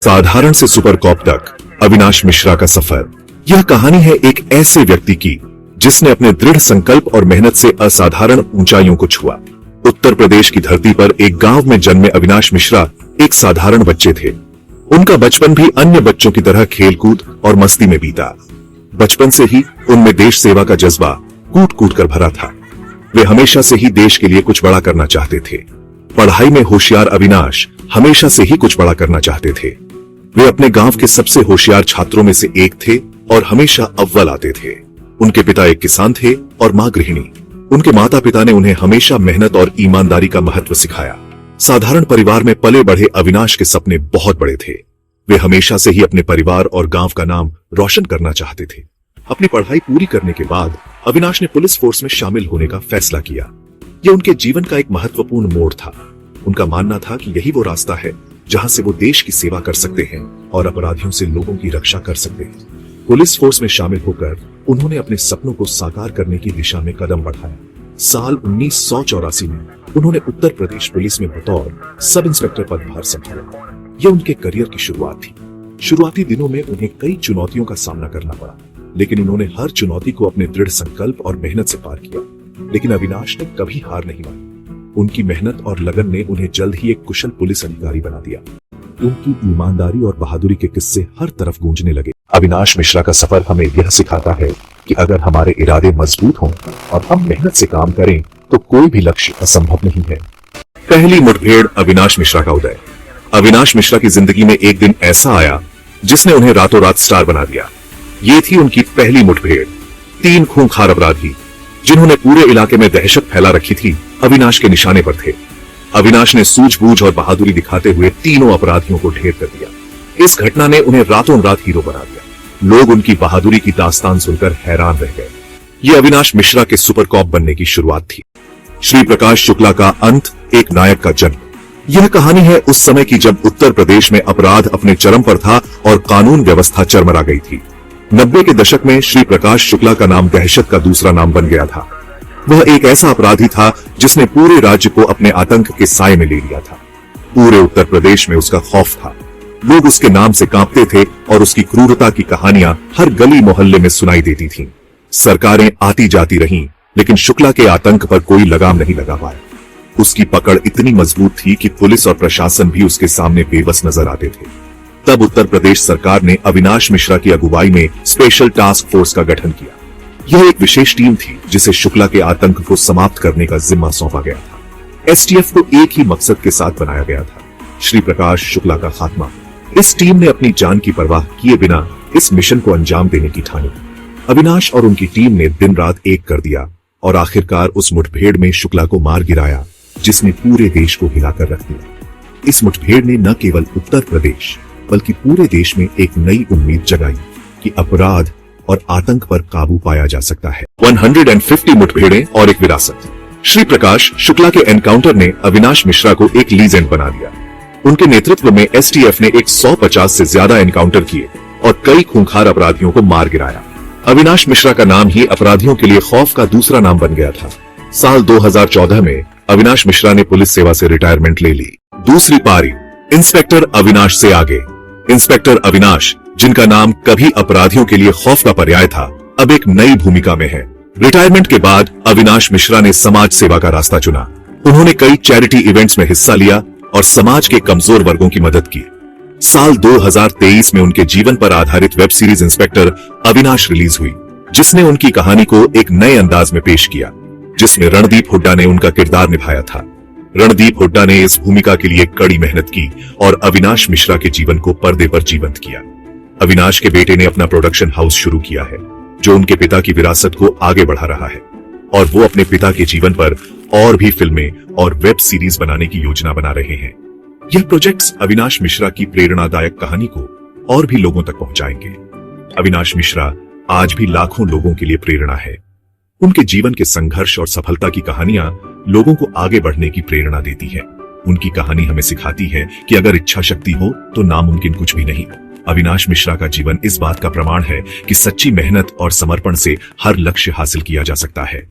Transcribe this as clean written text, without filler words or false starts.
साधारण से super cop तक अविनाश मिश्रा का सफर। यह कहानी है एक ऐसे व्यक्ति की जिसने अपने दृढ़ संकल्प और मेहनत से असाधारण ऊंचाइयों को छुआ। उत्तर प्रदेश की धरती पर एक गांव में जन्मे अविनाश मिश्रा एक साधारण बच्चे थे। उनका बचपन भी अन्य बच्चों की तरह खेलकूद और मस्ती में बीता। बचपन से ही उनमें देश सेवा का जज्बा कूट कूट कर भरा था। वे हमेशा से ही देश के लिए कुछ बड़ा करना चाहते थे। पढ़ाई में होशियार अविनाश हमेशा से ही कुछ बड़ा करना चाहते थे। वे अपने गांव के सबसे होशियार छात्रों में से एक थे और हमेशा अव्वल आते थे। उनके पिता एक किसान थे और मां गृहिणी। उनके माता पिता ने उन्हें हमेशा मेहनत और ईमानदारी का महत्व सिखाया। साधारण परिवार में पले बढ़े अविनाश के सपने बहुत बड़े थे। वे हमेशा से ही अपने परिवार और गांव का नाम रोशन करना चाहते थे। अपनी पढ़ाई पूरी करने के बाद अविनाश ने पुलिस फोर्स में शामिल होने का फैसला किया। यह उनके जीवन का एक महत्वपूर्ण मोड़ था। उनका मानना था कि यही वो रास्ता है जहां से वो देश की सेवा कर सकते हैं और अपराधियों से लोगों की रक्षा कर सकते हैं। पुलिस फोर्स में शामिल होकर उन्होंने अपने सपनों को साकार करने की दिशा में कदम बढ़ाया। साल 1984 में उन्होंने उत्तर प्रदेश पुलिस में बतौर सब इंस्पेक्टर पदभार संभाला। यह उनके करियर की शुरुआत थी। शुरुआती दिनों में उन्हें कई चुनौतियों का सामना करना पड़ा, लेकिन उन्होंने हर चुनौती को अपने दृढ़ संकल्प और मेहनत से पार किया। लेकिन अविनाश ने कभी हार नहीं मानी। उनकी मेहनत और लगन ने उन्हें जल्द ही एक कुशल पुलिस अधिकारी बना दिया। उनकी ईमानदारी और बहादुरी के किस्से हर तरफ गूंजने लगे। अविनाश मिश्रा का सफर हमें यह सिखाता है कि अगर हमारे इरादे मजबूत हों और हम मेहनत से काम करें तो कोई भी लक्ष्य असंभव नहीं है। पहली मुठभेड़ अविनाश मिश्रा का उदय। अविनाश मिश्रा की जिंदगी में एक दिन ऐसा आया जिसने उन्हें रातों रात स्टार बना दिया। ये थी उनकी पहली मुठभेड़। 3 खूंखार अपराधी जिन्होंने पूरे इलाके में दहशत फैला रखी थी, अविनाश के निशाने पर थे। अविनाश ने सूझबूझ और बहादुरी दिखाते हुए तीनों अपराधियों को ढेर कर दिया। इस घटना ने उन्हें रातों रात हीरो बना दिया। लोग उनकी बहादुरी की दास्तान सुनकर हैरान रह गए। ये अविनाश मिश्रा के सुपर कॉप बनने की शुरुआत थी। श्री प्रकाश शुक्ला का अंत, एक नायक का जन्म। यह कहानी है उस समय की जब उत्तर प्रदेश में अपराध अपने चरम पर था और कानून व्यवस्था चरमरा गई थी। 90 के दशक में श्री प्रकाश शुक्ला का नाम दहशत का दूसरा नाम बन गया था। वह एक ऐसा अपराधी था जिसने पूरे राज्य को अपने आतंक के साए में ले लिया था। पूरे उत्तर प्रदेश में उसका खौफ था। लोग उसके नाम से कांपते थे और उसकी क्रूरता की कहानियां हर गली मोहल्ले में सुनाई देती थीं। सरकारें आती जाती रहीं, लेकिन शुक्ला के आतंक पर कोई लगाम नहीं लगा पाया। उसकी पकड़ इतनी मजबूत थी कि पुलिस और प्रशासन भी उसके सामने बेबस नजर आते थे। तब उत्तर प्रदेश सरकार ने अविनाश मिश्रा की अगुवाई में स्पेशल टास्क फोर्स का गठन किया। यह एक विशेष टीम थी जिसे शुक्ला के आतंक को समाप्त करने का जिम्मा सौंपा गया था। एसटीएफ को एक ही मकसद के साथ बनाया गया था, श्री प्रकाश शुक्ला का खात्मा। इस टीम ने अपनी जान की परवाह किए बिना इस मिशन को अंजाम देने की ठानी। अविनाश और उनकी टीम ने दिन रात एक कर दिया और आखिरकार उस मुठभेड़ में शुक्ला को मार गिराया, जिसने पूरे देश को हिलाकर रख दिया। इस मुठभेड़ ने न केवल उत्तर प्रदेश बल्कि पूरे देश में एक नई उम्मीद जगाई कि अपराध और आतंक पर काबू पाया जा सकता है। 150 मुठभेड़ें और एक विरासत। श्री प्रकाश शुक्ला के एनकाउंटर ने अविनाश मिश्रा को एक लीजेंड बना दिया। उनके नेतृत्व में एसटीएफ ने 150 से ज्यादा एनकाउंटर किए और कई खूंखार अपराधियों को मार गिराया। अविनाश मिश्रा का नाम ही अपराधियों के लिए खौफ का दूसरा नाम बन गया था। साल 2014 में अविनाश मिश्रा ने पुलिस सेवा से रिटायरमेंट ले ली। दूसरी पारी, इंस्पेक्टर अविनाश से आगे। इंस्पेक्टर अविनाश, जिनका नाम कभी अपराधियों के लिए खौफ का पर्याय था, अब एक नई भूमिका में है। रिटायरमेंट के बाद अविनाश मिश्रा ने समाज सेवा का रास्ता चुना। उन्होंने कई चैरिटी इवेंट्स में हिस्सा लिया और समाज के कमजोर वर्गों की मदद की। साल 2023 में उनके जीवन पर आधारित web series inspector Avinash release हुई, जिसने उनकी कहानी को एक नए अंदाज में पेश किया, जिसमें रणदीप हुड्डा ने उनका किरदार निभाया था। रणदीप हुड्डा ने इस भूमिका के लिए कड़ी मेहनत की और अविनाश मिश्रा के जीवन को पर्दे पर जीवंत किया। अविनाश के बेटे ने अपना प्रोडक्शन हाउस शुरू किया है, जो उनके पिता की विरासत को आगे बढ़ा रहा है, और वो अपने पिता के जीवन पर और भी फिल्में और वेब सीरीज बनाने की योजना बना रहे हैं। यह प्रोजेक्ट्स अविनाश मिश्रा की प्रेरणादायक कहानी को और भी लोगों तक पहुंचाएंगे। अविनाश मिश्रा आज भी लाखों लोगों के लिए प्रेरणा है। उनके जीवन के संघर्ष और सफलता की कहानियां लोगों को आगे बढ़ने की प्रेरणा देती है। उनकी कहानी हमें सिखाती है कि अगर इच्छा शक्ति हो तो नामुमकिन कुछ भी नहीं। अविनाश मिश्रा का जीवन इस बात का प्रमाण है कि सच्ची मेहनत और समर्पण से हर लक्ष्य हासिल किया जा सकता है।